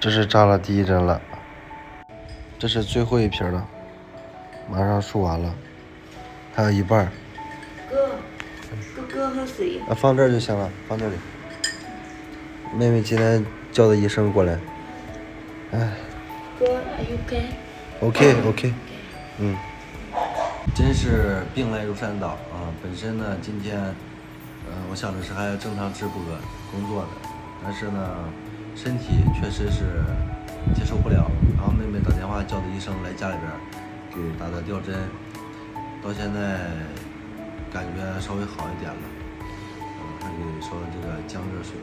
这是扎了第一针了，这是最后一瓶了，马上输完了，还有一半。哥喝水。放这儿就行了，放这里。妹妹今天叫的医生过来。哎。哥 ，Are you OK。真是病来如山倒啊！本身呢，今天，我想的是还要正常直播工作的，但是呢，身体确实是接受不了。然后妹妹打电话叫的医生来家里边给打的吊针，到现在感觉稍微好一点了，还给烧了这个姜热水。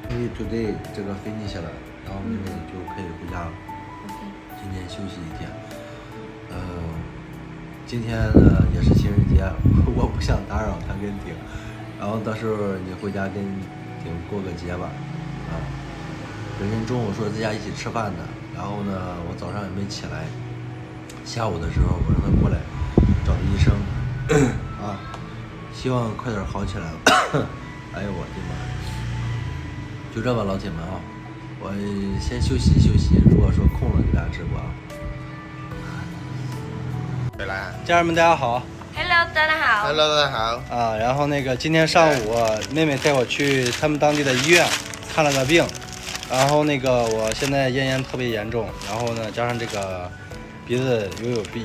因为 today 这个finish了，然后妹妹就可以回家了。今天休息一天。今天呢也是情人节，我不想打扰他跟丁，然后到时候你回家跟丁过个节吧，本身中午说在家一起吃饭的，然后呢我早上也没起来，下午的时候我让他过来找的医生，希望快点好起来了。哎呦我的妈！就这吧，老铁们啊，我先休息休息，如果说空了给大家直播啊。家人们大家好 ？Hello， 大家好。Hello， 大家好。然后那个今天上午妹妹带我去他们当地的医院看了个病，然后那个我现在咽炎特别严重，然后呢加上这个鼻子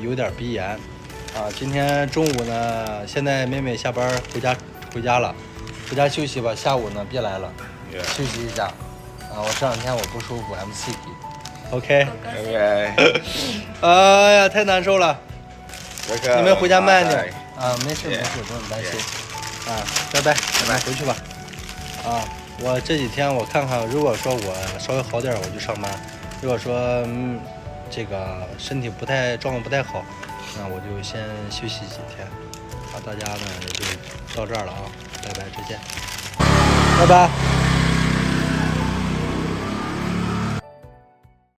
有点鼻炎，今天中午呢，现在妹妹下班回家了，回家休息吧，下午呢别来了，休息一下，我这两天我不舒服 ，OK。哎呀，太难受了。你们回家慢点没事，不用担心拜拜，回去吧。我这几天我看看，如果说我稍微好点，我就上班；如果说这个身体状况不太好，那我就先休息几天。大家呢也就到这儿了啊，拜拜，再见，拜拜。